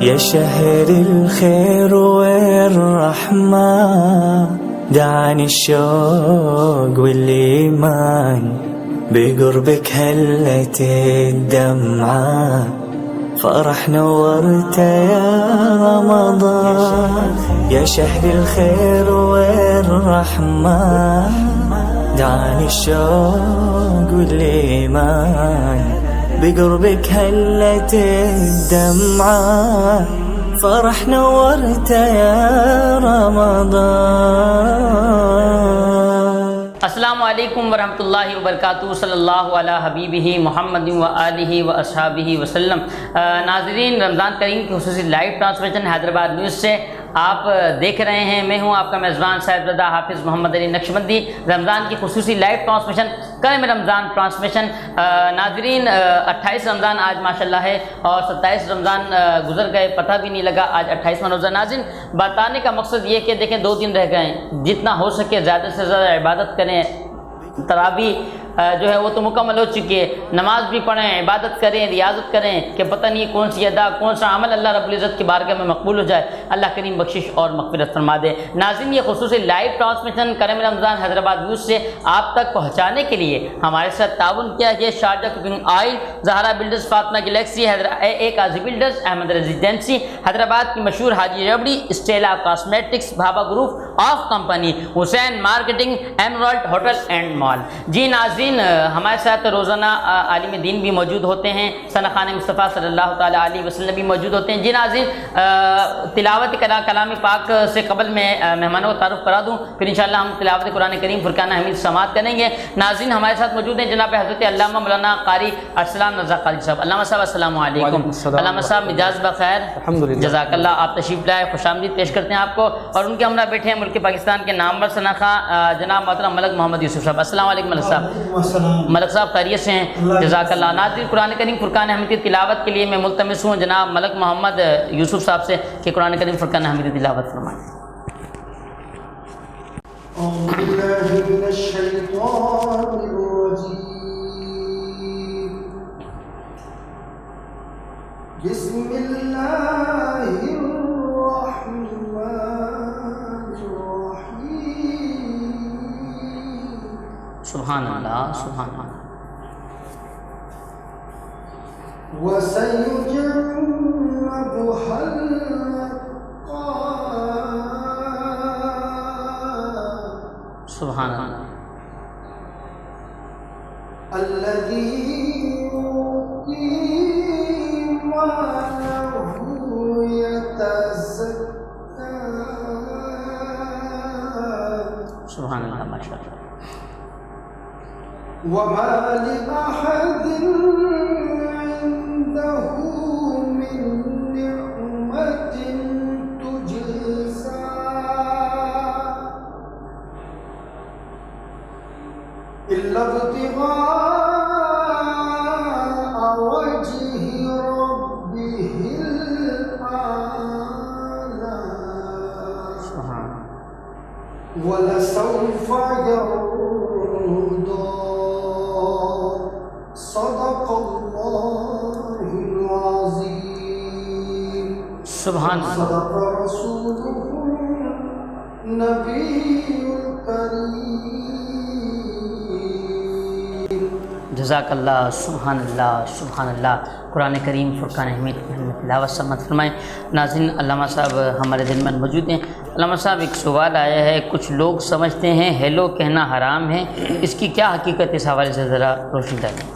يا شهر الخير والرحمة دعاني الشوق والإيمان بقربك هلت الدمعة فرح نورت يا رمضان يا شهر الخير والرحمة دعاني الشوق والإيمان بقربك هلت الدمعة فرح نورت يا رمضان. السلام علیکم ورحمۃ اللہ وبرکاتہ. صلی اللہ علی حبیبہ محمد و آلہ و اصحابہ وسلم. ناظرین، رمضان کریم کی خصوصی لائیو ٹرانسمیشن حیدرآباد نیوز سے آپ دیکھ رہے ہیں. میں ہوں آپ کا میزبان صاحبزادہ حافظ محمد علی نقشبندی. رمضان کی خصوصی لائیو ٹرانسمیشن کرم رمضان ٹرانسمیشن. ناظرین، 28 رمضان آج ماشاءاللہ ہے اور 27 رمضان گزر گئے، پتہ بھی نہیں لگا. آج 28واں روزہ. ناظرین، بتانے کا مقصد یہ کہ دیکھیں 2 دن رہ گئے ہیں، جتنا ہو سکے زیادہ سے زیادہ عبادت کریں. تراویح جو ہے وہ تو مکمل ہو چکی ہے، نماز بھی پڑھیں، عبادت کریں، ریاضت کریں کہ پتہ نہیں کون سی ادا کون سا عمل اللہ رب العزت کی بارگاہ میں مقبول ہو جائے. اللہ کریم بخشش اور مغفرت فرما دے. ناظرین، یہ خصوصی لائیو ٹرانسمیشن کرم رمضان حیدرآباد نیوز سے آپ تک پہنچانے کے لیے ہمارے ساتھ تعاون کیا ہے Sharjah cooking oil, Zahra builders, Fatima galaxy, A Qazi builders, Ahmed residency Hyderabad کی مشہور Haji Rabri, Stella cosmetics, Bhabha group of company, Hussain marketing, Emerald hotel and mall. جی ناظرین، ہمارے ساتھ روزانہ عالم دین بھی موجود ہوتے ہیں، ثنا خان مصطفیٰ صلی اللہ تعالیٰ علیہ وسلم بھی موجود ہوتے ہیں. جی ناظرین، تلاوت کلام پاک سے قبل میں مہمانوں کو تعارف کرا دوں، پھر انشاءاللہ ہم تلاوت قرآن کریم فرقان حمید سماعت کریں گے. ناظرین، ہمارے ساتھ موجود ہیں جناب حضرت علامہ مولانا قاری ارسلان رضا قاری صاحب. علامہ صاحب السلام علیکم. علامہ صاحب مجاز بخیر، جزاک اللہ. آپ تشریف لائے، خوش آمدید پیش کرتے ہیں آپ کو. اور ان کے ہمراہ بیٹھے ہیں ملک پاکستان کے نامور ثنا خان جناب محترم ملک محمد یوسف صاحب. السلام علیکم ملک صاحب. ملک صاحب خیریت سے ہیں؟ جزاک اللہ. ناظرین، قرآن کریم فرقان حمید کی تلاوت کے لیے میں ملتمس ہوں جناب ملک محمد یوسف صاحب سے کہ قرآن کریم فرقان حمید کی تلاوت فرمائیں. اعوذ باللہ من الشیطان الرجیم. بسم اللہ الرحمن الرحیم. سبحان اللہ، سبحان اللہ. وَسَيُجَنَّبُهَا الْأَتْقَى. سبحان اللہ. الَّذِي يُؤْتِي مَالَهُ يَتَزَكَّى. سبحان اللہ، ماشاء اللہ. وَمَا لِأَحَدٍ عِندَهُ مِن نِّعْمَةٍ تُجْزَىٰ إِلَّا ابْتِغَاءَ وَجْهِ رَبِّهِ الْأَعْلَىٰ. وَلَسَوْفَ يَرْضَىٰ. صدق اللہ العظیم. سبحان اللہ. صدق رسولہ النبی الکریم. جزاک اللہ. سبحان اللہ، سبحان اللہ. قرآن کریم فرقان حمید کی تلاوت سماعت فرمائیں. ناظرین، علامہ صاحب ہمارے دل میں موجود ہیں. علامہ صاحب، ایک سوال آیا ہے، کچھ لوگ سمجھتے ہیں ہیلو کہنا حرام ہے، اس کی کیا حقیقت اس حوالے سے ذرا روشنی ڈالیں.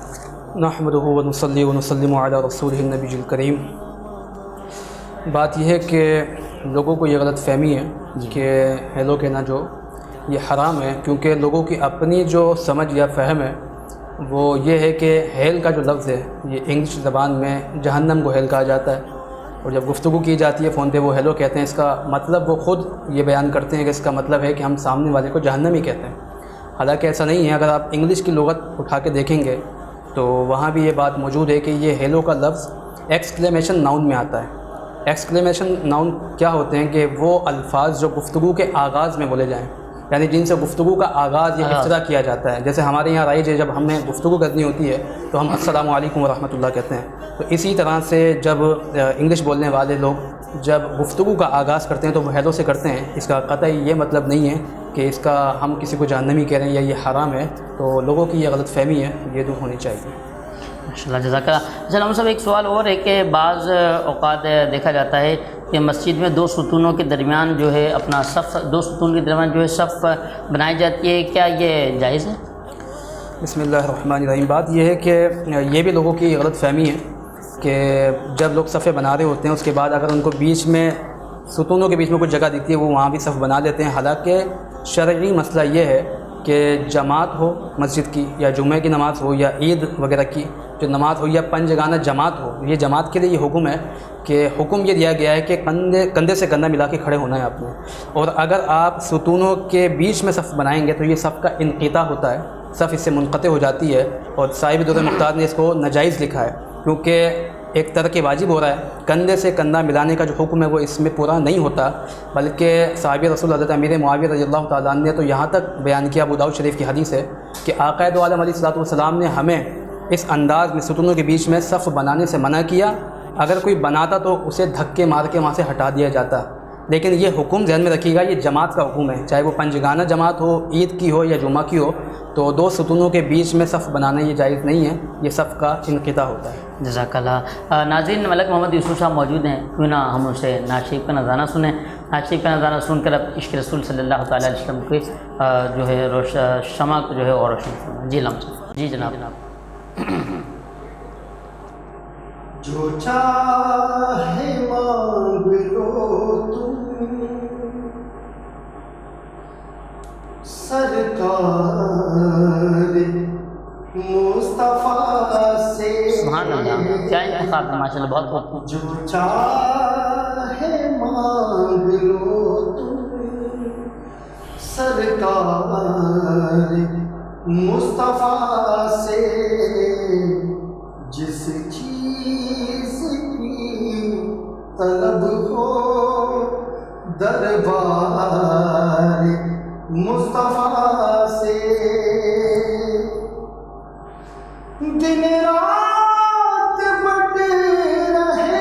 نحمدہ ونصلی ونسلم علی رسولہ النبی الکریم. بات یہ ہے کہ لوگوں کو یہ غلط فہمی ہے کہ ہیلو کہنا جو یہ حرام ہے، کیونکہ لوگوں کی اپنی جو سمجھ یا فہم ہے وہ یہ ہے کہ ہیل کا جو لفظ ہے یہ انگلش زبان میں جہنم کو ہیل کہا جاتا ہے، اور جب گفتگو کی جاتی ہے فون پہ وہ ہیلو کہتے ہیں. اس کا مطلب وہ خود یہ بیان کرتے ہیں کہ اس کا مطلب ہے کہ ہم سامنے والے کو جہنم ہی کہتے ہیں. حالانکہ ایسا نہیں ہے. اگر آپ انگلش کی لغت اٹھا کے دیکھیں گے تو وہاں بھی یہ بات موجود ہے کہ یہ ہیلو کا لفظ ایکسکلیمیشن ناؤن میں آتا ہے. ایکسکلیمیشن ناؤن کیا ہوتے ہیں کہ وہ الفاظ جو گفتگو کے آغاز میں بولے جائیں، یعنی جن سے گفتگو کا آغاز یا ابتدا کیا جاتا ہے. جیسے ہمارے یہاں رائج ہے، جب ہمیں گفتگو کرنی ہوتی ہے تو ہم السلام علیکم ورحمۃ اللہ کہتے ہیں. تو اسی طرح سے جب انگلش بولنے والے لوگ جب گفتگو کا آغاز کرتے ہیں تو وہ ہیلو سے کرتے ہیں. اس کا قطعی یہ مطلب نہیں ہے کہ اس کا ہم کسی کو جہنمی کہہ رہے ہیں یا یہ حرام ہے. تو لوگوں کی یہ غلط فہمی ہے، یہ دور ہونی چاہیے. ماشاء اللہ، جزاک اللہ. چلو ہم سب ایک سوال اور ہے کہ بعض اوقات دیکھا جاتا ہے کہ مسجد میں دو ستونوں کے درمیان جو ہے اپنا صف، دو ستون کے درمیان جو ہے صف بنائی جاتی ہے، کیا یہ جائز ہے؟ بسم اللہ الرحمن الرحیم. بات یہ ہے کہ یہ بھی لوگوں کی غلط فہمی ہے کہ جب لوگ صفیں بنا رہے ہوتے ہیں اس کے بعد اگر ان کو بیچ میں ستونوں کے بیچ میں کچھ جگہ دکھتی ہے وہ وہاں بھی صف بنا لیتے ہیں. حالانکہ شرعی مسئلہ یہ ہے کہ جماعت ہو مسجد کی، یا جمعہ کی نماز ہو، یا عید وغیرہ کی جو نماز ہو، یا پنجگانہ جماعت ہو، یہ جماعت کے لیے یہ حکم ہے کہ حکم یہ دیا گیا ہے کہ کندھے سے کندھا ملا کے کھڑے ہونا ہے آپ نے. اور اگر آپ ستونوں کے بیچ میں صف بنائیں گے تو یہ صف کا انقطاع ہوتا ہے، صف اس سے منقطع ہو جاتی ہے. اور صاحب دور مختار نے اس کو ناجائز لکھا ہے کیونکہ ایک ترک واجب ہو رہا ہے. کندھے سے کندھا ملانے کا جو حکم ہے وہ اس میں پورا نہیں ہوتا، بلکہ صحابی رسول حضرت امیر معاویہ رضی اللہ تعالیٰ عنہ نے تو یہاں تک بیان کیا، ابو داؤد شریف کی حدیث ہے کہ آقا دو عالم علیہ الصلوۃ والسلام نے ہمیں اس انداز میں ستونوں کے بیچ میں صف بنانے سے منع کیا. اگر کوئی بناتا تو اسے دھکے مار کے وہاں سے ہٹا دیا جاتا. لیکن یہ حکم ذہن میں رکھیے گا، یہ جماعت کا حکم ہے، چاہے وہ پنجگانہ جماعت ہو، عید کی ہو یا جمعہ کی ہو. تو دو ستونوں کے بیچ میں صف بنانا یہ جائز نہیں ہے، یہ صف کا انقطاع ہوتا ہے. جزاک اللہ. ناظرین، ملک محمد یوسف صاحب موجود ہیں، کیوں نہ ہم ان سے نعت شریف کا نذرانہ سنیں. نعت شریف کا نذرانہ سن کر اب عشق رسول صلی اللہ تعالیٰ علیہ وسلم کے جو ہے شمع کو جو ہے اور روشن کرنا. جی لمحہ. جی جناب. جو چاہے مانگ لو تم سرکار مصطفیٰ سے. سبحان اللہ، کیا انتخاب ہے ماشاء اللہ، بہت بہت. جو چاہے مانگ لو تم سرکار مصطفیٰ سے. جس چیز کی طلب ہو دربار مصطفیٰ سے. دن رات بٹ رہے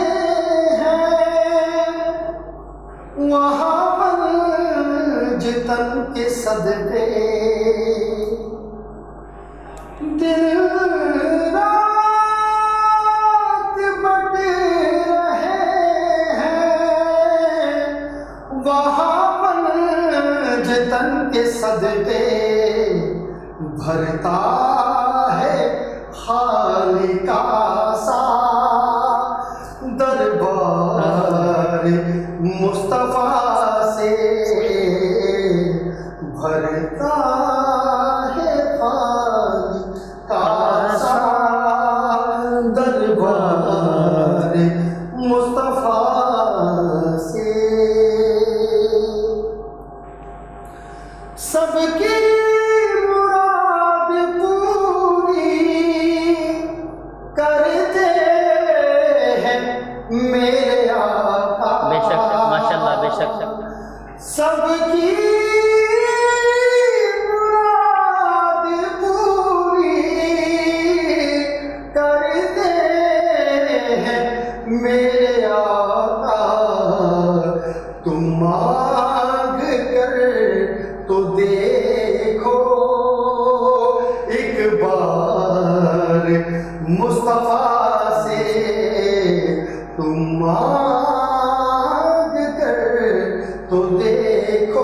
ہیں وہاں منجتن کے صدقے. دن رات بٹ رہے ہیں وہاں منجتن کے صدقے. بھرتا ہے خالق کا سا دربار مصطفیٰ سے. بھرتا ہے خالق کا سا دربار مصطفیٰ سے. سب کی سب کی مراد پوری کرتے ہیں میرے آقا. تم مانگ کر تو دیکھو ایک بار مصطفیٰ سے. تم مانگ کر تو دیکھو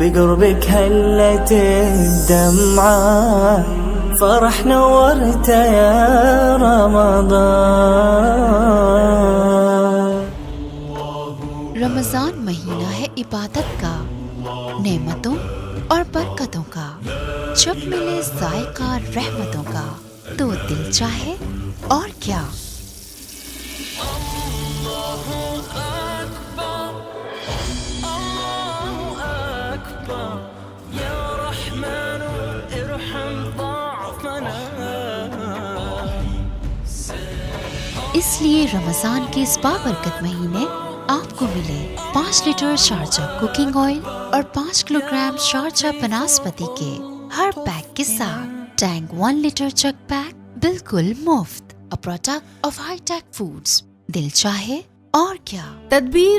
بقربك هلت الدمعة فرح نورت يا رمضان. رمضان مہینہ ہے عبادت کا، نعمتوں اور برکتوں کا، جب ملے ذائقہ رحمتوں کا تو دل چاہے اور کیا۔ اس لیے رمضان کے اس بابرکت مہینے آپ کو ملے 5 لیٹر شارجہ کوکنگ آئل اور 5 کلو گرام شارجہ بناسپتی کے ہر پیک کے ساتھ ٹینگ 1 لیٹر چک پیک بالکل مفت، a product of high tech foods, دل چاہے اور کیا۔ تدبیر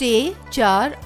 3, 4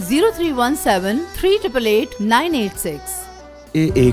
0317388986। AA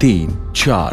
3, 4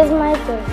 is my choice.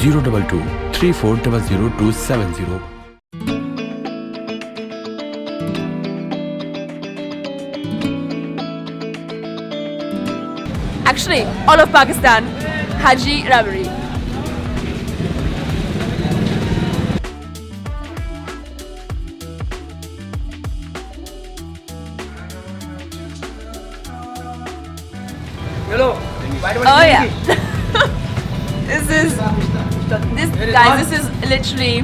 02234000270। Actually, all of Pakistan, Haji Rabari. Hello. Oh yeah. This guys, this is literally,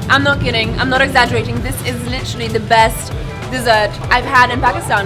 I'm not kidding, I'm not exaggerating, this is literally the best dessert I've had in Pakistan.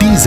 TZ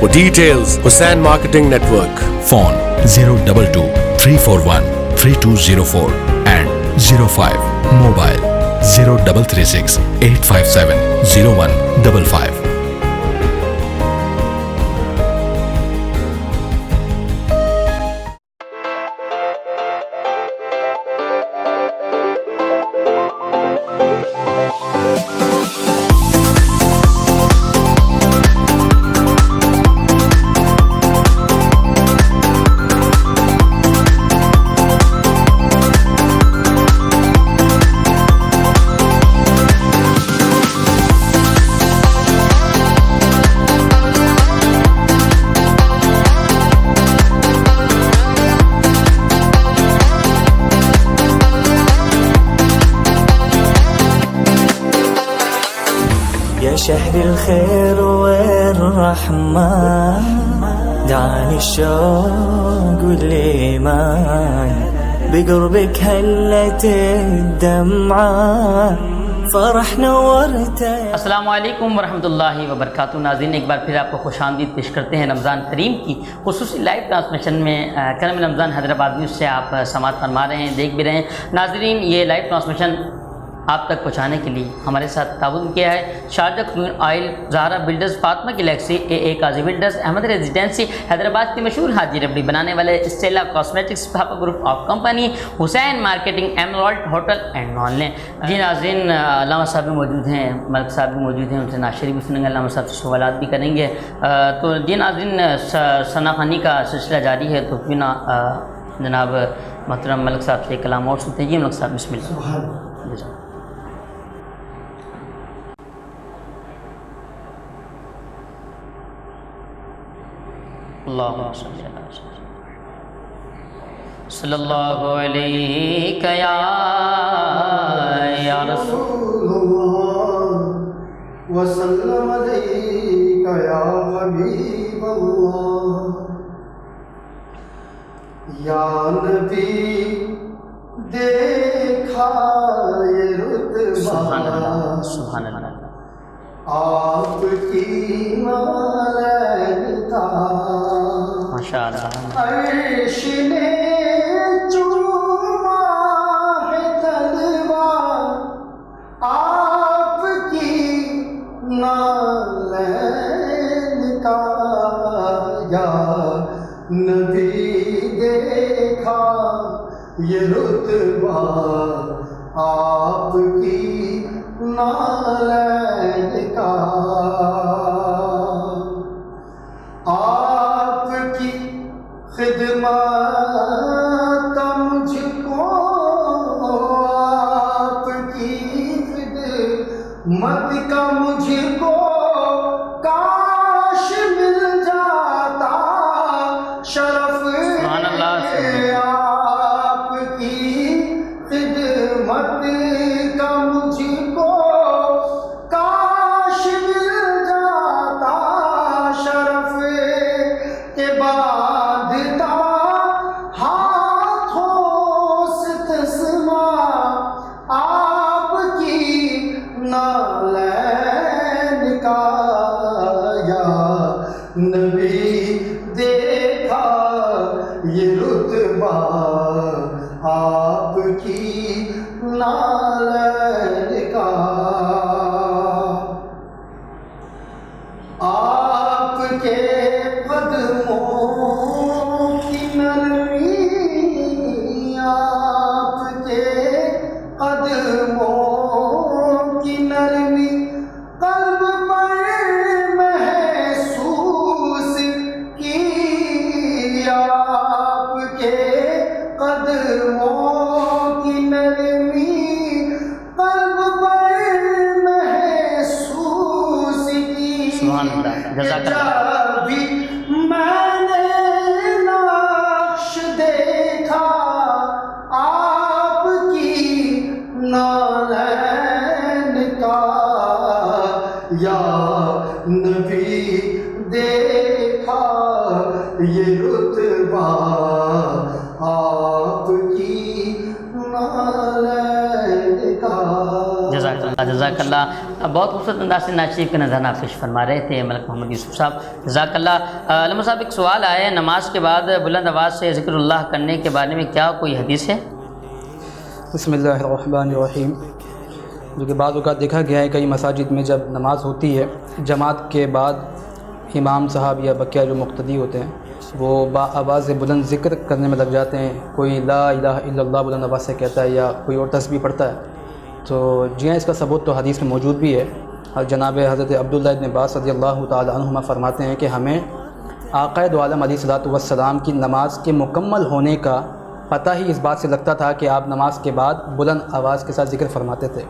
For details, Hussain Marketing Network. Phone 022-341-3204 and 05. Mobile 0336-857-0155. شهر الخير والرحمة دعاني الشوق والإيمان بقربك هلت الدمعة فرح نورت. السلام علیکم ورحمۃ اللہ وبرکاتہ. ناظرین ایک بار پھر آپ کو خوش آمدید پیش کرتے ہیں رمضان کریم کی خصوصی لائیو ٹرانسمیشن میں. کرم رمضان حیدرآباد نیوز سے آپ سماعت فرما رہے ہیں, دیکھ بھی رہے ہیں. ناظرین یہ لائیو ٹرانسمیشن آپ تک پہنچانے کے لیے ہمارے ساتھ تعاون کیا ہے شارجہ کوئن oil, Zahra builders, Fatima galaxy, A Qazi builders, Ahmad residency, Hyderabad کی مشہور حاجی ربڑی بنانے والے Stella cosmetics group of company, Hussain marketing, Emerald hotel and نان لیں. جی ناظرین علامہ صاحب بھی موجود ہیں, ملک صاحب بھی موجود ہیں, ان سے ناشری بھی سنیں گے, علامہ صاحب سے سوالات بھی کریں گے. تو جی ناظرین ثنا خوانی کا سلسلہ جاری ہے, تو بنا جناب محترم ملک صاحب سے کلام اور سنتے ہیں. جی ملک صاحب بسم اللہ. اللہم صلی اللہ علیہ یا رسول اللہ وسلم علیک یا حبیب اللہ یا نبی دیکھا یہ رتبہ سبحان اللہ آپ کی مالک تھا ماشاءاللہ. عرش نے چوما ہے طلبہ آپ کی نالین کا, یا نبی دیکھا یہ رتبہ آپ کی نالین کا. آپ کی خدمت کا مجھ کو, آپ کی خدمت کا مجھ کو کاش مل جاتا شرف. آپ کی خدمت کا مجھ کو کاش مل جاتا شرف کے باندھتا ہاتھوں سے تسمہ آپ کی نالین کا. یا نبی دیکھا یہ رتبہ آپ کی نالین کا. آپ کے قدموں کی نرمی, آپ کے قدموں کی نرمی قلب پر محسوس کی. آپ کے قدموں کی نرمی قلب پر محسوس کی. سبحان اللہ. جزاک اللہ. بھی میں نے نقش دیکھا آپ کی نالین کا, یا نبی دیکھا یہ رتبہ آپ کی نالین کا. جزاک اللہ. بہت خوبصورت انداز سے ناز شریف کا نذرانہ پیش فرما رہے تھے ملک محمد یوسف صاحب, جزاک اللہ. علامہ صاحب ایک سوال آیا ہے, نماز کے بعد بلند آواز سے ذکر اللہ کرنے کے بارے میں کیا کوئی حدیث ہے؟ بسم اللہ الرحمن الرحیم. جو کہ بعض اوقات دیکھا گیا ہے کئی مساجد میں جب نماز ہوتی ہے جماعت کے بعد امام صاحب یا بقیہ جو مقتدی ہوتے ہیں وہ با آواز بلند ذکر کرنے میں لگ جاتے ہیں. کوئی لا الہ الا اللہ بلند آواز سے کہتا ہے یا کوئی اور تسبیح پڑھتا ہے. تو جی ہاں اس کا ثبوت تو حدیث میں موجود بھی ہے. جناب حضرت عبداللہ ابن عباس رضی اللہ تعالی عنہما فرماتے ہیں کہ ہمیں آقا دو عالم علیہ الصلوۃ والسلام کی نماز کے مکمل ہونے کا پتہ ہی اس بات سے لگتا تھا کہ آپ نماز کے بعد بلند آواز کے ساتھ ذکر فرماتے تھے.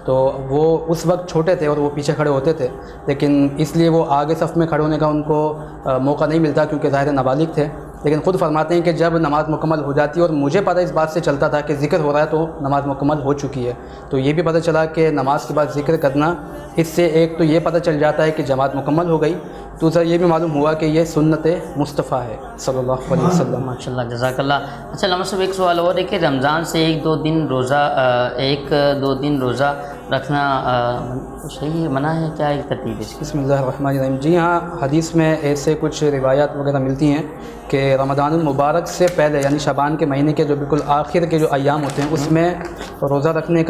تو وہ اس وقت چھوٹے تھے اور وہ پیچھے کھڑے ہوتے تھے, لیکن اس لیے وہ آگے صف میں کھڑے ہونے کا ان کو موقع نہیں ملتا کیونکہ ظاہر نابالغ تھے. لیکن خود فرماتے ہیں کہ جب نماز مکمل ہو جاتی ہے، اور مجھے پتہ اس بات سے چلتا تھا کہ ذکر ہو رہا ہے تو نماز مکمل ہو چکی ہے، تو یہ بھی پتہ چلا کہ نماز کے بعد ذکر کرنا، اس سے ایک تو یہ پتہ چل جاتا ہے کہ جماعت مکمل ہو گئی، دوسرا یہ بھی معلوم ہوا کہ یہ سنت مصطفیٰ ہے صلی اللہ علیہ وسلم۔ ماشاء اللہ، جزاک اللہ۔ اچھا علامہ صاحب، ایک سوال اور ہے کہ رمضان سے ایک دو دن روزہ رکھنا صحیح ہے، منع ہے، کیا ایک ترتیب ہے اس کی؟ بسم اللہ الرحمن الرحیم۔ جی ہاں، حدیث میں ایسے کچھ روایات وغیرہ ملتی ہیں کہ رمضان المبارک سے پہلے، یعنی شعبان کے مہینے کے جو بالکل آخر کے جو ایام ہوتے ہیں، اس میں روزہ نہ رکھنے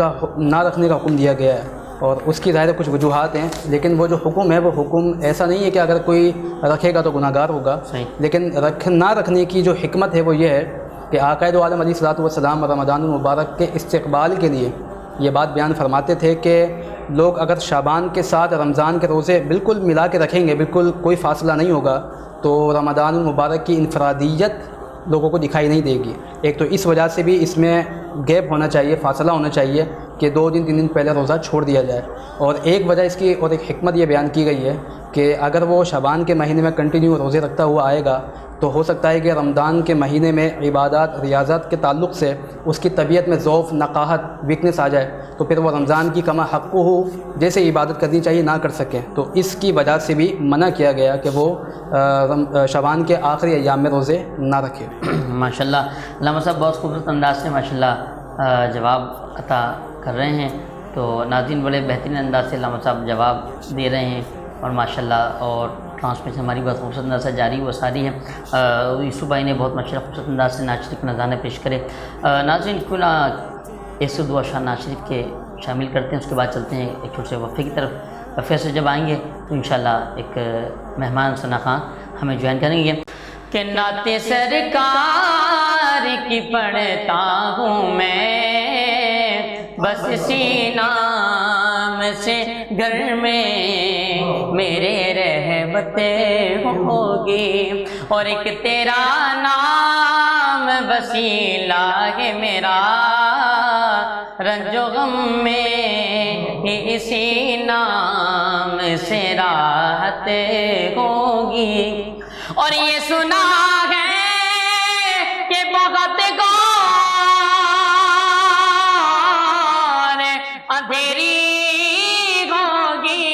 کا حکم دیا گیا ہے، اور اس کی ظاہر کچھ وجوہات ہیں، لیکن وہ جو حکم ہے وہ حکم ایسا نہیں ہے کہ اگر کوئی رکھے گا تو گناہ گار ہوگا، لیکن نہ رکھنے کی جو حکمت ہے وہ یہ ہے کہ آقائد عالم علیہ الصلوۃ والسلام رمضان المبارک کے استقبال کے لیے یہ بات بیان فرماتے تھے کہ لوگ اگر شعبان کے ساتھ رمضان کے روزے بالکل ملا کے رکھیں گے، بالکل کوئی فاصلہ نہیں ہوگا، تو رمضان المبارک کی انفرادیت لوگوں کو دکھائی نہیں دے گی۔ ایک تو اس وجہ سے بھی اس میں گیپ ہونا چاہیے، فاصلہ ہونا چاہیے کہ 2 دن 3 دن پہلے روزہ چھوڑ دیا جائے، اور ایک وجہ اس کی اور ایک حکمت یہ بیان کی گئی ہے کہ اگر وہ شعبان کے مہینے میں کنٹینیو روزے رکھتا ہوا آئے گا تو ہو سکتا ہے کہ رمضان کے مہینے میں عبادات ریاضت کے تعلق سے اس کی طبیعت میں ضعف، نقاہت، ویکنس آ جائے، تو پھر وہ رمضان کی کما حق ہو جیسے عبادت کرنی چاہیے نہ کر سکیں، تو اس کی وجہ سے بھی منع کیا گیا کہ وہ شعبان کے آخری ایام میں روزے نہ رکھے۔ ماشاء اللہ، علامہ صاحب بہت خوبصورت انداز سے ماشاء اللہ جواب عطا کر رہے ہیں، تو ناظرین بڑے بہترین انداز سے علامہ صاحب جواب دے رہے ہیں، اور ماشاء اللہ اور ٹرانسمیشن ہماری بہت خوبصورت انداز سے جاری و ساری ہے۔ یوسف بھائی نے بہت ماشاء اللہ خوبصورت انداز سے نعت شریف کا نذرانہ پیش کرے۔ ناظرین کیوں نہ ایسے دو اشعار نعت شریف کے شامل کرتے ہیں، اس کے بعد چلتے ہیں ایک چھوٹے سے وقفے کی طرف۔ وقفے سے جب آئیں گے تو انشاءاللہ ایک مہمان ثنا خان ہمیں جوائن کریں گے کہ نعت سرکار کی پڑھتا ہوں میں، بس اسی نام سے گھر میں میرے رحمتیں ہوگی، اور ایک تیرا نام وسیلہ ہے میرا، رنج و غم میں اسی نام سے راحت ہوگی، اور یہ سنا ہے کہ بہت اندھیری ہوگی،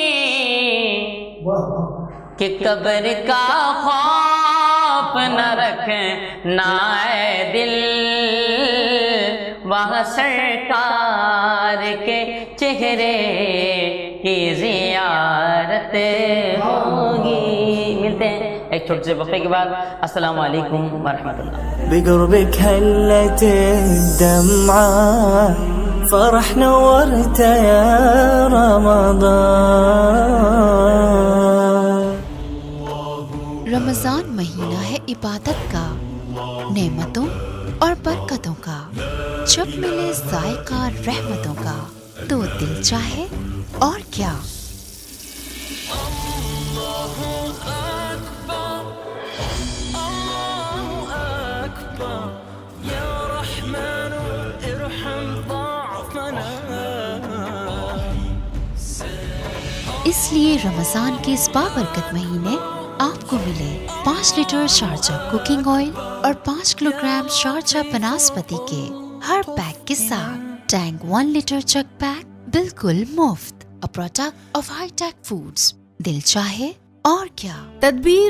کہ قبر کا خوف نہ رکھنا اے دل، وہاں سرکار کے چہرے کی زیارت ہوگی۔ ملتے ہیں ایک چھوٹے سے وقفے کے بعد۔ السلام علیکم ورحمۃ اللہ۔ بقربك هلت الدمعة، فرح نورت يا رمضان۔ رمضان مہینہ ہے عبادت کا، نعمتوں اور برکتوں کا، جب ملے ذائقہ رحمتوں کا، تو دل چاہے اور کیا۔ اس لیے رمضان کے اس بابرکت مہینے آپ کو ملے 5 لیٹر شارجہ کوکنگ آئل اور 5 کلو گرام شارجہ بناسپتی کے ہر پیک کے ساتھ ٹینگ 1 لیٹر چک پیک بالکل مفت، a product of high tech foods. دل چاہے اور کیا۔ تدبیر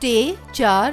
3, 4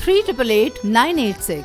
388 986।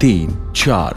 3, 4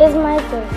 is my choice.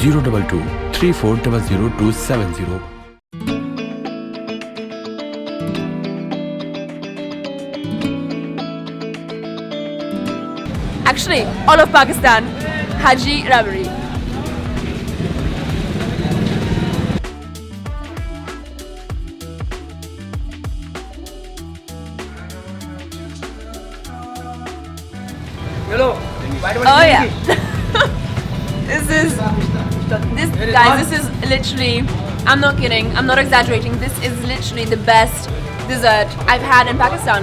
022 34000270। Actually, all of Pakistan, Haji Rabari. Hello. Oh yeah. This is literally, I'm not kidding, I'm not exaggerating, this is literally the best dessert I've had in Pakistan.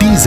TZ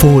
4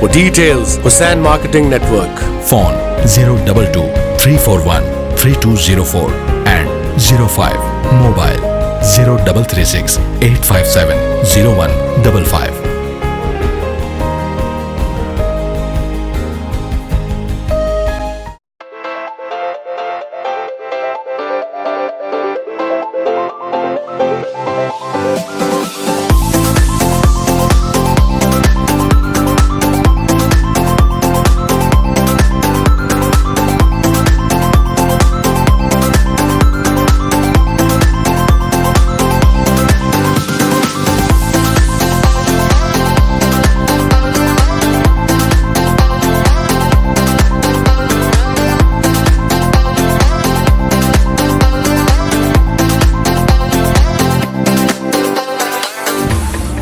For details, Hussain Marketing Network. Phone 022 341 3204 and 05. Mobile 0336 857 0155.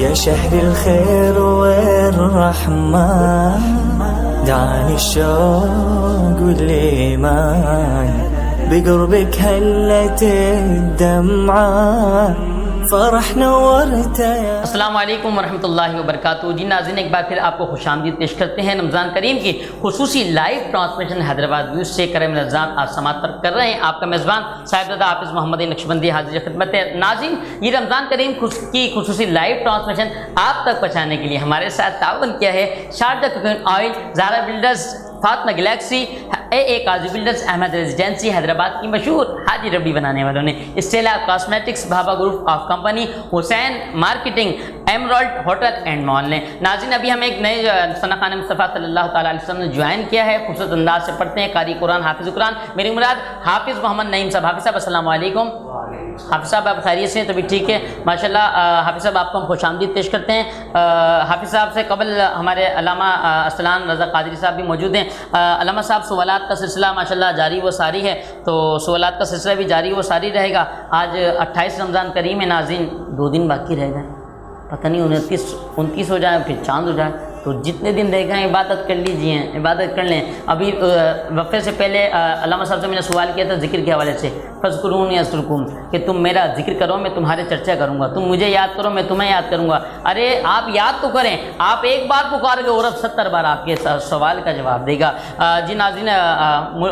يا شهر الخير والرحمة دعني الشوق والإيمان بقربك هلت الدمعة فرح نورت يا السلام علیکم ورحمۃ اللہ وبرکاتہ۔ جی ناظرین، ایک بار پھر آپ کو خوش آمدید پیش کرتے ہیں رمضان کریم کی خصوصی لائیو ٹرانسمیشن حیدرآباد نیوز سے کرم رمضان آج سماعت پر کر رہے ہیں۔ آپ کا میزبان صاحبزادہ حافظ محمد نقشبندی حاضر خدمت ہے۔ ناظرین، یہ رمضان کریم کی خصوصی لائیو ٹرانسمیشن آپ تک پہنچانے کے لیے ہمارے ساتھ تعاون کیا ہے Sharjah cooking oil, Zahra builders, Fatima galaxy, A Qazi builders, Ahmad residency Hyderabad کی مشہور حاجی ربڑی بنانے والوں نے، Stella cosmetics, Bhabha group of company, Hussain marketing, Emerald hotel and mall نے۔ ناظرین، ابھی ہم ایک نئے ثنا خان مصطفیٰ صلی اللہ تعالیٰ علیہ وسلم نے جوائن کیا ہے، خوبصورت انداز سے پڑھتے ہیں، قاری قرآن، حافظ قرآن، میری مراد حافظ محمد نعیم صاحب۔ حافظ صاحب السلام علیکم۔ حافظ صاحب آپ خیریت سے؟ تو بھی ٹھیک ہے ماشاءاللہ۔ حافظ صاحب آپ کو ہم خوش آمدید پیش کرتے ہیں۔ حافظ صاحب سے قبل ہمارے علامہ اسلان رضا قادری صاحب بھی موجود ہیں۔ علامہ صاحب، سوالات کا سلسلہ ماشاءاللہ جاری و ساری ہے، تو سوالات کا سلسلہ بھی جاری و ساری رہے گا۔ آج 28 رمضان کریم ہے ناظرین، 2 دن باقی رہ گئے، پتہ نہیں 29 ہو جائے پھر چاند ہو جائے، تو جتنے دن رہ گئے عبادت کر لیجئے، عبادت کر لیں۔ ابھی وقفے سے پہلے علامہ صاحب سے میں نے سوال کیا تھا ذکر کے حوالے سے، فذکرونی اذکرکم، کہ تم میرا ذکر کرو میں تمہارے چرچا کروں گا، تم مجھے یاد کرو میں تمہیں یاد کروں گا۔ ارے آپ یاد تو کریں، آپ ایک بار پکار گے اور اب 70 بار آپ کے سوال کا جواب دے گا۔ جی ناظرین،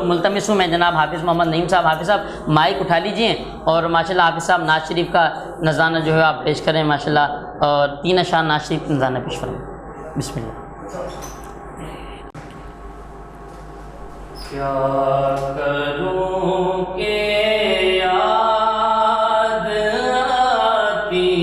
ملتمس ہوں میں جناب حافظ محمد نعیم صاحب، حافظ صاحب مائک اٹھا لیجئے اور ماشاءاللہ حافظ صاحب نعت شریف کا نذرانہ جو ہے آپ پیش کریں ماشاءاللہ، اور 3 اشعار نعت شریف کا نذرانہ پیش کریں۔ بسم اللہ۔ کیا کروں کہ یاد آتی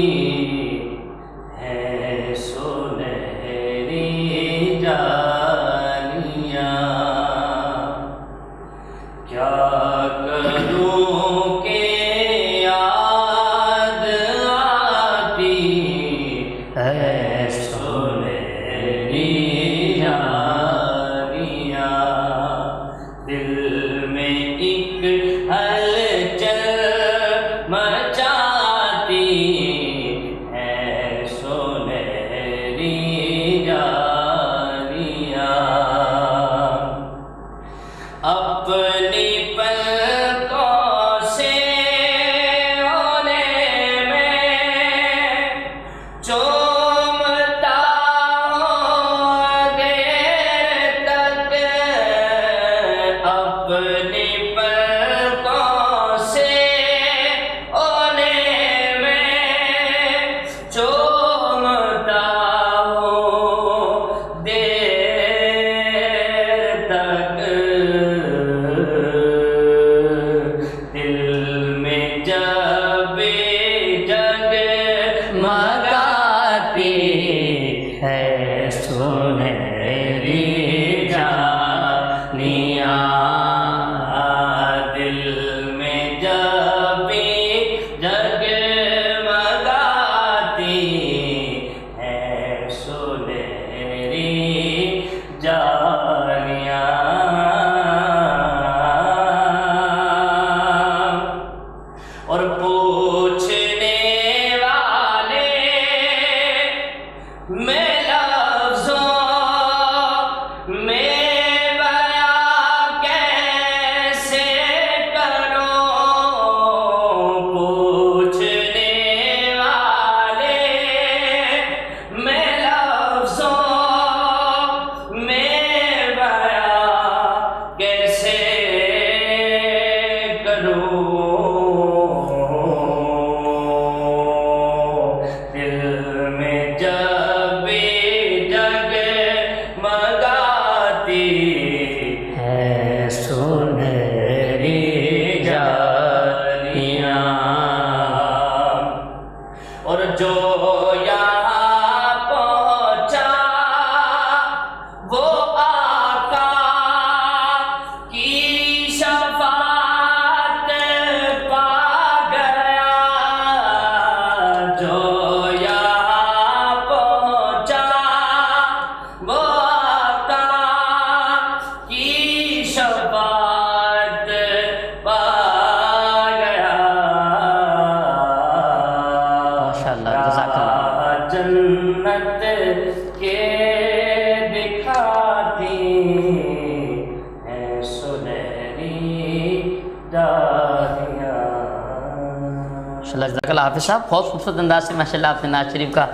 ماشاءاللہ جزاک اللہ حافظ صاحب، بہت خوبصورت انداز سے ماشاءاللہ آپ نے نعت شریف کا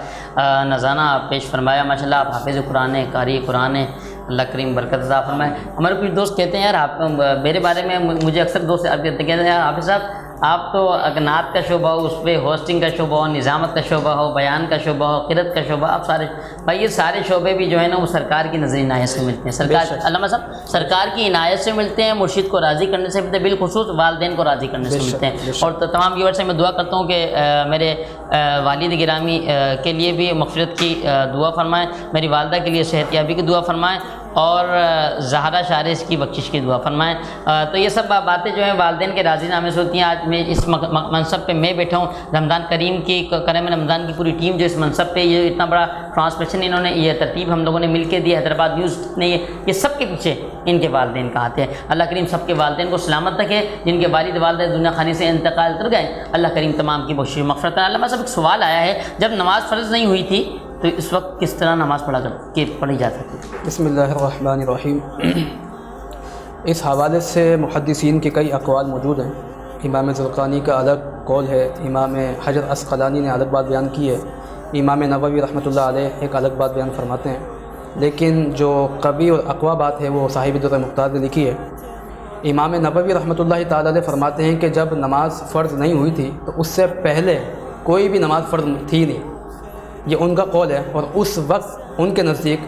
نذرانہ پیش فرمایا. ماشاءاللہ آپ حافظ قرآن ہیں، قاری قرآن ہیں، اللہ کریم برکت عطا فرمائے. ہمارے کچھ دوست کہتے ہیں یار آپ میرے بارے میں، مجھے اکثر دوست کہتے ہیں یار حافظ صاحب آپ تو نعت کا شعبہ ہو، اس پہ ہوسٹنگ کا شعبہ ہو، نظامت کا شعبہ ہو، بیان کا شعبہ ہو، قرأت کا شعبہ، آپ سارے بھائی یہ سارے شعبے بھی جو ہے نا وہ سرکار کی نظر عنایت سے ملتے ہیں. سرکار علامہ صاحب سرکار کی عنایت سے ملتے ہیں، مرشد کو راضی کرنے سے ملتے ہیں، بالخصوص والدین کو راضی کرنے سے ملتے ہیں. اور تمام ویورز سے میں دعا کرتا ہوں کہ میرے والد گرامی کے لیے بھی مغفرت کی دعا فرمائیں، میری والدہ کے لیے صحت یابی کی دعا فرمائیں، اور زہرا شارس کی بخشش کی دعا فرمائیں. تو یہ سب باتیں جو ہیں والدین کے راضی نامے سے ہوتی ہیں. آج میں اس منصب پہ میں بیٹھا ہوں، رمضان کریم کی کرم رمضان کی پوری ٹیم جو اس منصب پہ، یہ اتنا بڑا ٹرانسمیشن انہوں نے، یہ ترتیب ہم لوگوں نے مل کے دی، حیدرآباد نیوز نے، یہ سب کے پیچھے ان کے والدین کا ہاتھ ہے. اللہ کریم سب کے والدین کو سلامت رکھے. جن کے والد والدہ دنیا خانی سے انتقال کر گئے، اللہ کریم تمام کی بخشش مغفرت. علامہ صاحب ایک سوال آیا ہے، جب نماز فرض نہیں ہوئی تھی تو اس وقت کس طرح نماز پڑھی جا سکتی؟ بسم اللہ الرحمن الرحیم. اس حوالے سے محدثین کے کئی اقوال موجود ہیں. امام زرقانی کا الگ قول ہے، امام حجر عسقلانی نے الگ بات بیان کی ہے، امام نووی رحمۃ اللہ علیہ ایک الگ بات بیان فرماتے ہیں. لیکن جو قوی اور اقوی بات ہے وہ صاحب در مختار نے لکھی ہے. امام نووی رحمۃ اللہ تعالیٰ علیہ فرماتے ہیں کہ جب نماز فرض نہیں ہوئی تھی تو اس سے پہلے کوئی بھی نماز فرض تھی نہیں، یہ ان کا قول ہے. اور اس وقت ان کے نزدیک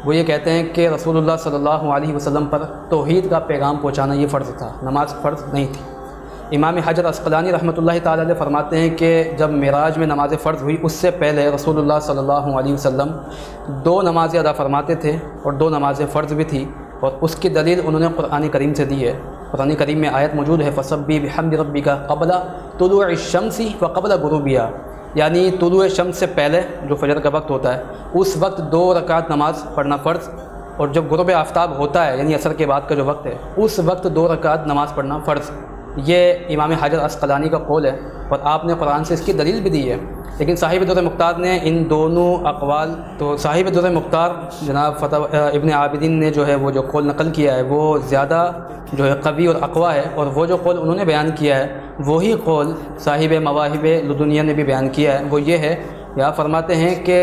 وہ یہ کہتے ہیں کہ رسول اللہ صلی اللہ علیہ وسلم پر توحید کا پیغام پہنچانا یہ فرض تھا، نماز فرض نہیں تھی. امام حجر عسقلانی رحمۃ اللہ تعالیٰ علیہ فرماتے ہیں کہ جب معراج میں نماز فرض ہوئی اس سے پہلے رسول اللہ صلی اللہ علیہ وسلم 2 نمازیں ادا فرماتے تھے اور 2 نمازیں فرض بھی تھی. اور اس کی دلیل انہوں نے قرآن کریم سے دی ہے. قرآن کریم میں آیت موجود ہے، فَسَبِّحْ بِحَمْدِ رَبِّكَ قَبْلَ طُلُوعِ الشَّمْسِ وَقَبْلَ غُرُوبِهَا، یعنی طلوع شمس سے پہلے جو فجر کا وقت ہوتا ہے اس وقت 2 رکعت نماز پڑھنا فرض، اور جب غروب آفتاب ہوتا ہے یعنی عصر کے بعد کا جو وقت ہے اس وقت 2 رکعت نماز پڑھنا فرض. یہ امام حجر عسقلانی کا قول ہے اور آپ نے قرآن سے اس کی دلیل بھی دی ہے. لیکن صاحب در مختار نے ان دونوں اقوال، تو صاحب در مختار جناب ابن عابدین نے جو ہے وہ جو قول نقل کیا ہے وہ زیادہ جو ہے قوی اور اقوی ہے، اور وہ جو قول انہوں نے بیان کیا ہے وہی قول صاحب مواہب لدنیہ نے بھی بیان کیا ہے. وہ یہ ہے، یا فرماتے ہیں کہ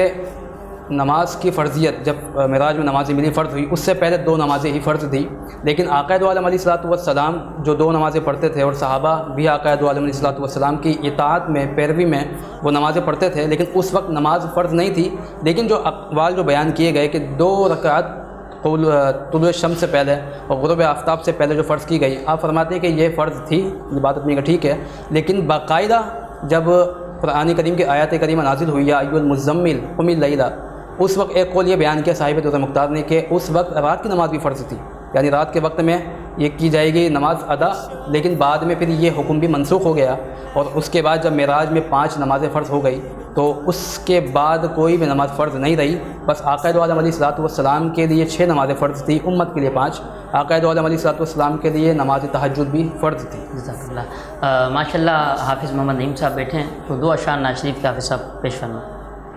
نماز کی فرضیت جب معراج میں نمازیں ملی فرض ہوئی، اس سے پہلے 2 نمازیں ہی فرض تھی. لیکن آقا دو عالم علیہ الصلوۃ والسلام جو 2 نمازیں پڑھتے تھے، اور صحابہ بھی آقا دو عالم علیہ الصلوۃ والسلام کی اطاعت میں، پیروی میں وہ نمازیں پڑھتے تھے، لیکن اس وقت نماز فرض نہیں تھی. لیکن جو اقوال جو بیان کیے گئے کہ 2 رکعت طلوع شمس سے پہلے اور غروب آفتاب سے پہلے جو فرض کی گئی، آپ فرماتے ہیں کہ یہ فرض تھی، یہ بات اپنی کا ٹھیک ہے. لیکن باقاعدہ جب قرآن کریم کی آیات کریمہ نازل ہوئی، یا ایھا المزمل قم اللیل، اس وقت ایک قول یہ بیان کیا صاحب در مختار نے کہ اس وقت رات کی نماز بھی فرض تھی، یعنی رات کے وقت میں یہ کی جائے گی نماز ادا. لیکن بعد میں پھر یہ حکم بھی منسوخ ہو گیا، اور اس کے بعد جب معراج میں 5 نمازیں فرض ہو گئی تو اس کے بعد کوئی بھی نماز فرض نہیں رہی. بس آقا دو عالم علیہ الصلوۃ والسلام کے لیے 6 نمازیں فرض تھی، امت کے لیے 5. آقا دو عالم علیہ الصلوۃ والسلام کے لیے نماز تہجد بھی فرض تھی. جزاک اللہ. ماشاء اللہ حافظ محمد نعیم صاحب بیٹھے ہیں، تو 2 اشعار نعت شریف کے حافظ صاحب پیش فرمائیں.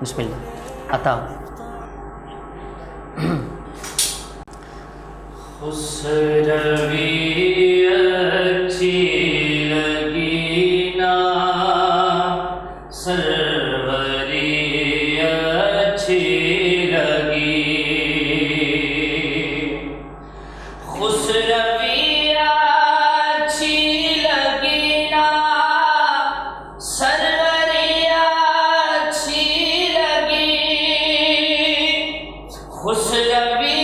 بسم اللہ. عطا خسروی اچھی لگی نا، سروری اچھی لگی، خسروی اچھی لگی نا، سروری اچھی لگی، خسروی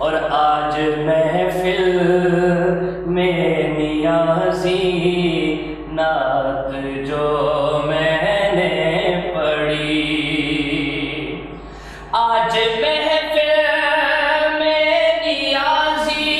اور آج محفل میں نیازی نعت جو میں نے پڑھی، آج محفل میں نیازی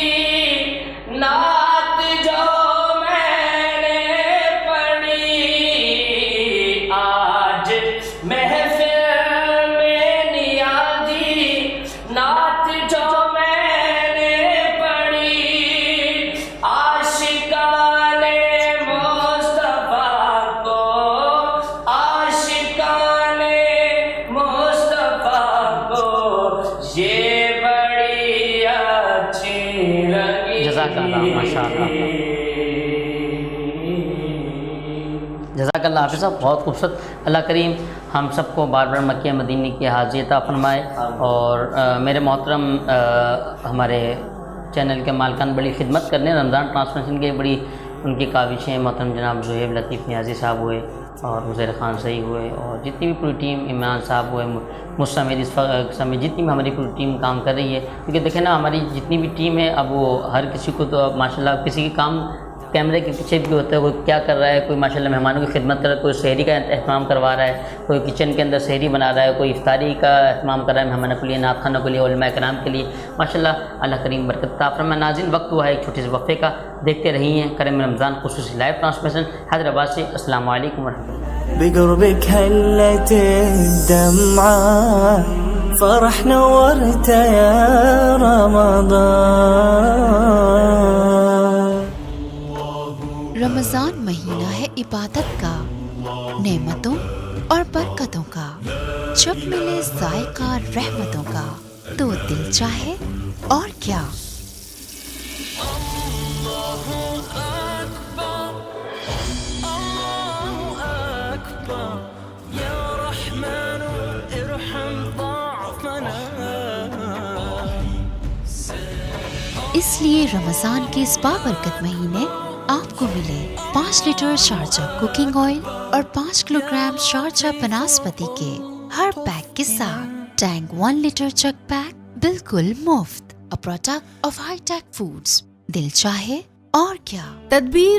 جزاک اللہ، ماشاء اللہ، جزاک اللہ حافظ صاحب، بہت خوبصورت. اللہ کریم ہم سب کو بار بار مکہ مدینہ کی حاضری عطا فرمائے. اور میرے محترم ہمارے چینل کے مالکان بڑی خدمت کرنے، رمضان ٹرانسمیشن کی بڑی ان کی کاوشیں، محترم جناب زہیب لطیف نیازی صاحب ہوئے اور حزیر خان صحیح ہوئے اور جتنی بھی پوری ٹیم، عمران صاحب ہوئے، مجھ سمیت اس سمیت جتنی بھی ہماری پوری ٹیم کام کر رہی ہے. کیونکہ دیکھیں نا ہماری جتنی بھی ٹیم ہے اب وہ ہر کسی کو تو ماشاءاللہ کسی کے کام کیمرے کے پیچھے بھی ہوتا ہے، کوئی کیا کر رہا ہے، کوئی ماشاءاللہ مہمانوں کی خدمت کر رہا ہے، کوئی سحری کا اہتمام کروا رہا ہے، کوئی کچن کے اندر سحری بنا رہا ہے، کوئی افطاری کا اہتمام کر رہا ہے مہمانوں کے لیے، نعت خوانوں کے لیے، علماء کرام کے لیے. ماشاءاللہ اللہ کریم برکت عطا فرمائے. ناظرین وقت ہوا ہے ایک چھوٹے سے وقفے کا، دیکھتے رہیے کرم رمضان خصوصی لائیو ٹرانسمیشن حیدرآباد سے. السلام علیکم ورحمۃ اللہ. بقربك هلت الدمعة فرح نورت يا رمضان. رمضان مہینہ ہے عبادت کا، نعمتوں اور برکتوں کا. جب ملے ذائقہ رحمتوں کا تو دل چاہے اور کیا. اس لیے رمضان کے اس بابرکت مہینے آپ کو ملے 5 لیٹر شارجہ کوکنگ آئل اور 5 کلو گرام شارجہ بناسپتی کے ہر پیک کے ساتھ ٹینگ 1 لیٹر چک پیک بالکل مفت. A product of High Tech Foods. دل چاہے اور کیا. تدبیر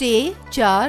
3, 4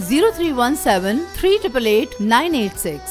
0317388986.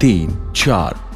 3, 4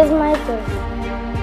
is my choice.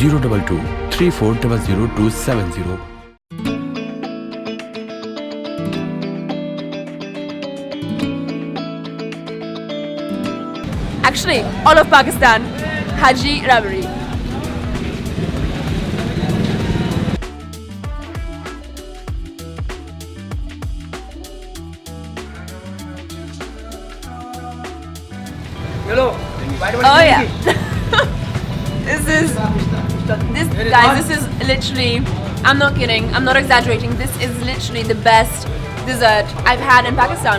02234000270. Actually, all of Pakistan, Haji Rabari. Hello. Oh yeah. This is literally, I'm not kidding, I'm not exaggerating, this is literally the best dessert I've had in Pakistan.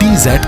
TZ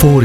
4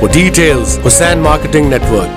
For details, Hussain Marketing Network.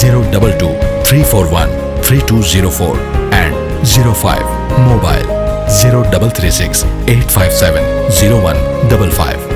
022 341 3204 and 05. Mobile 0336 857 0155.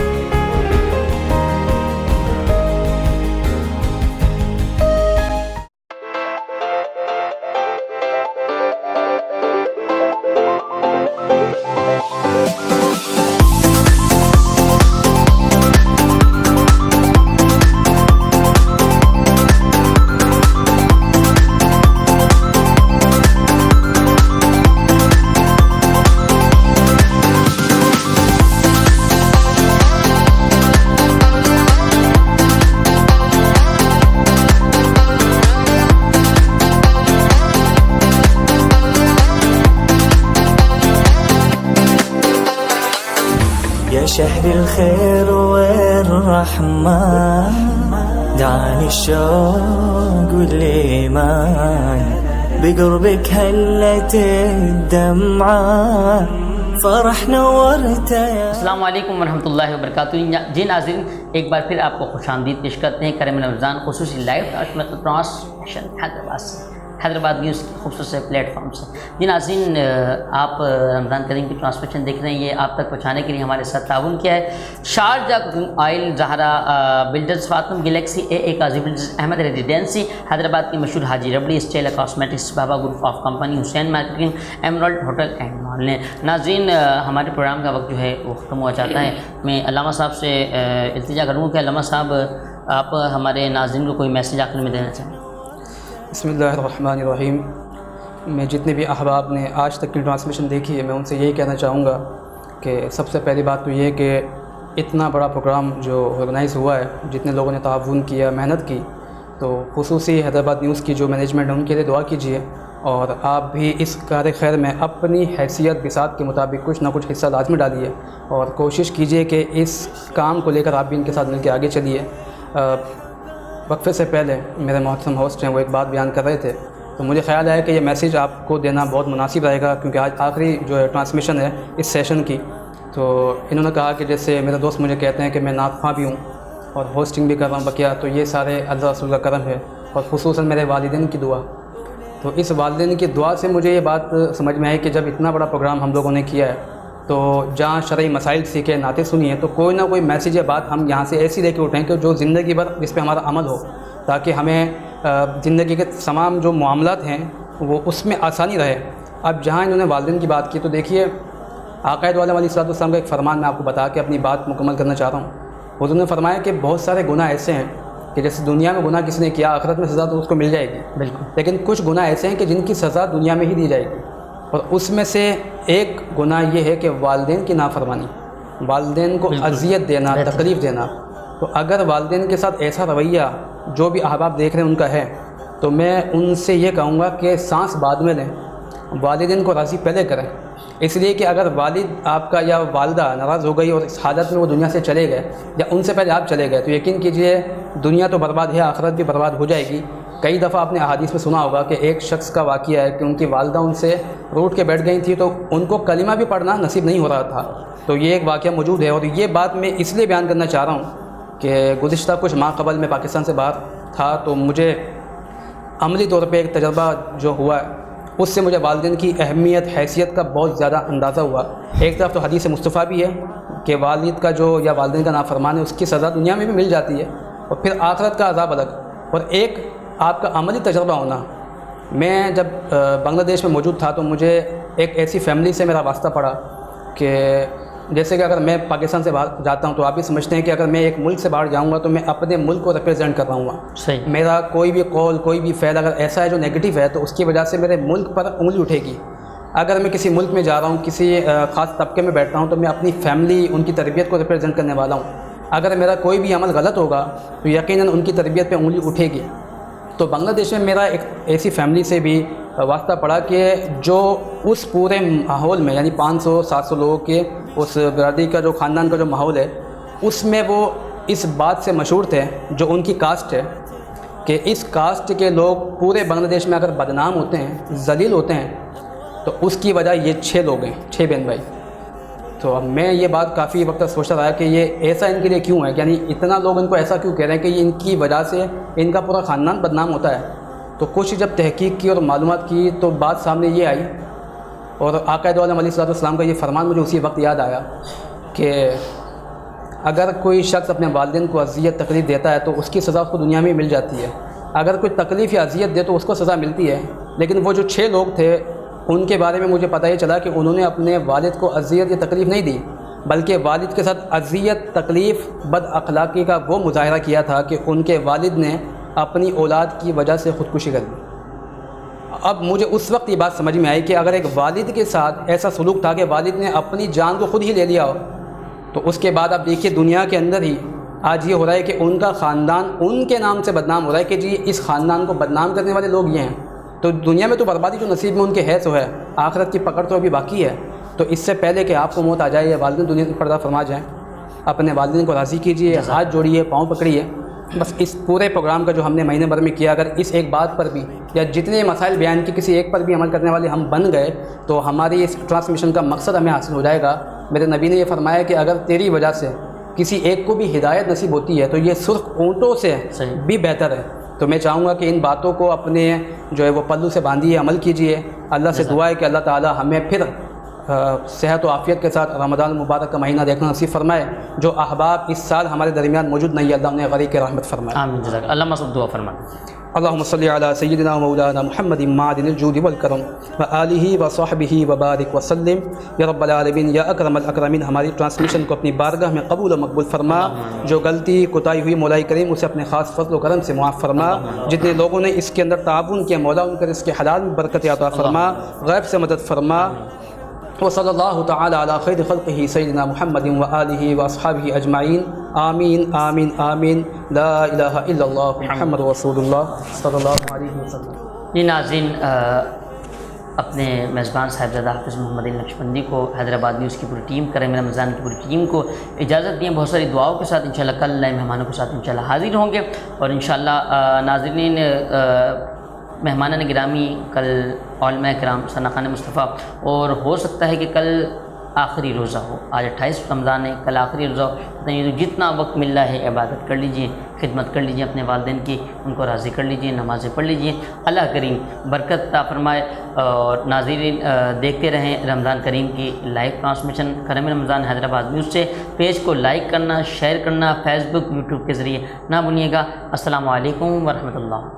يا شهر الخير والرحمة دعاني الشوق والإيمان بقربك هلت الدمعة فرح نورت يا السلام علیکم ورحمۃ اللہ وبرکاتہ. جی ناظرین، ایک بار پھر آپ کو خوش آمدید پیش کرتے ہیں کرم رمضان خصوصی لائیو ٹرانسمیشن حیدرآباد سے، حیدرآباد نیوز کی خوبصورت سے پلیٹ فارم سے. جی ناظرین، آپ رمضان کریم کی ٹرانسمیشن دیکھ رہے ہیں. یہ آپ تک پہنچانے کے لیے ہمارے ساتھ تعاون کیا ہے Sharjah cooking oil, Zahra builders, Fatima galaxy, A Qazi builders, Ahmed residency, Hyderabad کی مشہور Haji Rabri, Stella cosmetics, Baba group of company, Hussain marketing, Emerald hotel and mall نے. ناظرین، ہمارے پروگرام کا وقت جو ہے وہ ختم ہوا چاہتا ہے. میں علامہ صاحب سے التجا کروں کہ علامہ صاحب آپ ہمارے ناظرین کو کوئی میسیج آخر میں دینا چاہیں. بسم اللہ الرحمن الرحیم. میں جتنے بھی احباب نے آج تک کی ٹرانسمیشن دیکھی ہے، میں ان سے یہی کہنا چاہوں گا کہ سب سے پہلی بات تو یہ کہ اتنا بڑا پروگرام جو آرگنائز ہوا ہے، جتنے لوگوں نے تعاون کیا، محنت کی، تو خصوصی حیدرآباد نیوز کی جو مینجمنٹ ہے ان کے لیے دعا کیجیے. اور آپ بھی اس کار خیر میں اپنی حیثیت بساط کے مطابق کچھ نہ کچھ حصہ لازمی ڈالیے اور کوشش کیجیے کہ اس کام کو لے کر آپ بھی ان کے ساتھ مل کے آگے چلیے. وقفے سے پہلے میرے محترم ہوسٹ ہیں، وہ ایک بات بیان کر رہے تھے، تو مجھے خیال آیا کہ یہ میسیج آپ کو دینا بہت مناسب رہے گا، کیونکہ آج آخری جو ہے ٹرانسمیشن ہے اس سیشن کی. تو انہوں نے کہا کہ جیسے میرے دوست مجھے کہتے ہیں کہ میں نعت خواں بھی ہوں اور ہوسٹنگ بھی کر رہا ہوں بقیہ، تو یہ سارے اللہ رسول کا کرم ہے اور خصوصاً میرے والدین کی دعا. تو اس والدین کی دعا سے مجھے یہ بات سمجھ میں آئی کہ جب اتنا بڑا پروگرام ہم لوگوں نے کیا ہے، تو جہاں شرعی مسائل سیکھے، نعتیں سنی ہیں، تو کوئی نہ کوئی میسیج یا بات ہم یہاں سے ایسی لے کے اٹھیں کہ جو زندگی بھر جس پہ ہمارا عمل ہو، تاکہ ہمیں زندگی کے تمام جو معاملات ہیں وہ اس میں آسانی رہے. اب جہاں انہوں نے والدین کی بات کی، تو دیکھیے عقائد علیہ السلام کا ایک فرمان میں آپ کو بتا کے اپنی بات مکمل کرنا چاہ رہا ہوں. حضور نے فرمایا کہ بہت سارے گناہ ایسے ہیں کہ جیسے دنیا میں گناہ کسی نے کیا، آخرت میں سزا تو اس کو مل جائے گی، بالکل، لیکن کچھ گناہ ایسے ہیں کہ جن کی سزا دنیا میں ہی دی جائے گی. اور اس میں سے ایک گناہ یہ ہے کہ والدین کی نافرمانی، والدین کو اذیت دینا، تکلیف دینا. تو اگر والدین کے ساتھ ایسا رویہ جو بھی احباب دیکھ رہے ہیں ان کا ہے، تو میں ان سے یہ کہوں گا کہ سانس بعد میں لیں، والدین کو راضی پہلے کریں. اس لیے کہ اگر والد آپ کا یا والدہ ناراض ہو گئی اور اس حالت میں وہ دنیا سے چلے گئے یا ان سے پہلے آپ چلے گئے، تو یقین کیجئے دنیا تو برباد ہے، آخرت بھی برباد ہو جائے گی. کئی دفعہ آپ نے احادیث میں سنا ہوگا کہ ایک شخص کا واقعہ ہے کہ ان کی والدہ ان سے روٹ کے بیٹھ گئی تھی، تو ان کو کلمہ بھی پڑھنا نصیب نہیں ہو رہا تھا. تو یہ ایک واقعہ موجود ہے. اور یہ بات میں اس لیے بیان کرنا چاہ رہا ہوں کہ گزشتہ کچھ ماہ قبل میں پاکستان سے باہر تھا، تو مجھے عملی طور پہ ایک تجربہ جو ہوا ہے اس سے مجھے والدین کی اہمیت، حیثیت کا بہت زیادہ اندازہ ہوا. ایک طرف تو حدیث مصطفیٰ بھی ہے کہ والد کا جو یا والدین کا نافرمان ہے اس کی سزا دنیا میں بھی مل جاتی ہے اور پھر آخرت کا عذاب الگ. اور ایک آپ کا عملی تجربہ ہونا. میں جب بنگلہ دیش میں موجود تھا تو مجھے ایک ایسی فیملی سے میرا واسطہ پڑا کہ جیسے کہ اگر میں پاکستان سے باہر جاتا ہوں تو آپ بھی سمجھتے ہیں کہ اگر میں ایک ملک سے باہر جاؤں گا تو میں اپنے ملک کو ریپرزینٹ کر رہا ہوں. صحیح. میرا کوئی بھی قول، کوئی بھی فعل اگر ایسا ہے جو نیگیٹو ہے تو اس کی وجہ سے میرے ملک پر انگلی اٹھے گی. اگر میں کسی ملک میں جا رہا ہوں، کسی خاص طبقے میں بیٹھتا ہوں، تو میں اپنی فیملی، ان کی تربیت کو ریپرزینٹ کرنے والا ہوں. اگر میرا کوئی بھی عمل غلط ہوگا تو یقیناً ان کی تربیت پہ انگلی اٹھے گی. تو بنگلہ دیش میں میرا ایک ایسی فیملی سے بھی واسطہ پڑا کہ جو اس پورے ماحول میں، یعنی 500-700 لوگوں کے اس برادری کا جو خاندان کا جو ماحول ہے، اس میں وہ اس بات سے مشہور تھے، جو ان کی کاسٹ ہے، کہ اس کاسٹ کے لوگ پورے بنگلہ دیش میں اگر بدنام ہوتے ہیں، ذلیل ہوتے ہیں، تو اس کی وجہ یہ 6 لوگ ہیں، 6 بہن بھائی. تو اب میں یہ بات کافی وقت تک سوچتا رہا کہ یہ ایسا ان کے لیے کیوں ہے، یعنی اتنا لوگ ان کو ایسا کیوں کہہ رہے ہیں کہ یہ ان کی وجہ سے ان کا پورا خاندان بدنام ہوتا ہے. تو کچھ جب تحقیق کی اور معلومات کی تو بات سامنے یہ آئی، اور آقا دو عالم علیہ الصلوۃ والسلام کا یہ فرمان مجھے اسی وقت یاد آیا کہ اگر کوئی شخص اپنے والدین کو اذیت تکلیف دیتا ہے تو اس کی سزا اس کو دنیا میں مل جاتی ہے، اگر کوئی تکلیف یا اذیت دے تو اس کو سزا ملتی ہے۔ لیکن وہ جو 6 لوگ تھے ان کے بارے میں مجھے پتہ یہ چلا کہ انہوں نے اپنے والد کو اذیت یا تکلیف نہیں دی، بلکہ والد کے ساتھ اذیت تکلیف بد اخلاقی کا وہ مظاہرہ کیا تھا کہ ان کے والد نے اپنی اولاد کی وجہ سے خودکشی کر لی۔ اب مجھے اس وقت یہ بات سمجھ میں آئی کہ اگر ایک والد کے ساتھ ایسا سلوک تھا کہ والد نے اپنی جان کو خود ہی لے لیا ہو، تو اس کے بعد آپ دیکھیے دنیا کے اندر ہی آج یہ ہو رہا ہے کہ ان کا خاندان ان کے نام سے بدنام ہو رہا ہے کہ جی اس خاندان کو بدنام کرنے والے لوگ یہ ہیں۔ تو دنیا میں تو بربادی جو نصیب میں ان کے ہے تو ہے، آخرت کی پکڑ تو ابھی باقی ہے۔ تو اس سے پہلے کہ آپ کو موت آ جائے یا والدین دنیا سے پردہ فرما جائیں، اپنے والدین کو راضی کیجیے، ہاتھ جوڑیے، پاؤں پکڑیے۔ بس اس پورے پروگرام کا جو ہم نے مہینے بھر میں کیا، اگر اس ایک بات پر بھی یا جتنے مسائل بیان کی کسی ایک پر بھی عمل کرنے والے ہم بن گئے تو ہماری اس ٹرانسمیشن کا مقصد ہمیں حاصل ہو جائے گا۔ میرے نبی نے یہ فرمایا کہ اگر تیری وجہ سے کسی ایک کو بھی ہدایت نصیب ہوتی ہے تو یہ سرخ اونٹوں سے بھی بہتر ہے۔ تو میں چاہوں گا کہ ان باتوں کو اپنے جو ہے وہ پلو سے باندھیے، عمل کیجیے۔ اللہ سے دعا ہے کہ اللہ تعالی ہمیں پھر صحت و عافیت کے ساتھ رمضان المبارک کا مہینہ دیکھنا نصیب فرمائے۔ جو احباب اس سال ہمارے درمیان موجود نہیں ہے، اللہ انہیں غریق رحمت فرمائے۔ آمین، جزاک اللہ۔ اللہ مسعود دعا فرمائے۔ اللهم صل على سيدنا ومولانا محمد معدن الجود والكرم وآلہ وصحبہ وبارک وسلم۔ یا رب العالمین، یا اکرم الاکرمین، ہماری ٹرانسمیشن کو اپنی بارگاہ میں قبول و مقبول فرما۔ جو غلطی کوتاہی ہوئی مولا کریم اسے اپنے خاص فضل و کرم سے معاف فرما۔ جتنے لوگوں نے اس کے اندر تعاون کیا مولا ان کے رزق حلال میں برکت عطا فرما، غیب سے مدد فرما۔ وصلی اللہ تعالی علی خیر خلقہ سیدنا محمد وآلہ واصحابہ اجمعین، آمین آمین آمین۔ لا الہ الا اللہ محمد رسول اللہ صلی اللہ علیہ وسلم۔ جی ناظرین، اپنے میزبان صاحبزادہ حافظ محمد نقشبندی کو، حیدرآباد نیوز کی پوری ٹیم، کرم رمضان کی پوری ٹیم کو اجازت دیں بہت ساری دعاؤں کے ساتھ۔ انشاءاللہ کل نئے مہمانوں کے ساتھ انشاءاللہ حاضر ہوں گے، اور انشاءاللہ ناظرین مہمانان گرامی کل علماء کرام ثناءخان مصطفیٰ، اور ہو سکتا ہے کہ کل آخری روزہ ہو، آج 28 رمضان ہے، کل آخری روزہ ہو، تو جتنا وقت مل رہا ہے عبادت کر لیجئے، خدمت کر لیجئے اپنے والدین کی، ان کو راضی کر لیجئے، نمازیں پڑھ لیجئے۔ اللہ کریم برکت عطا فرمائے۔ اور ناظرین دیکھتے رہیں رمضان کریم کی لائیو ٹرانسمیشن کرم رمضان حیدرآباد نیوز سے۔ پیج کو لائک کرنا، شیئر کرنا، فیس بک، یوٹیوب کے ذریعے نہ بھولیے گا۔ السلام علیکم ورحمۃ اللہ۔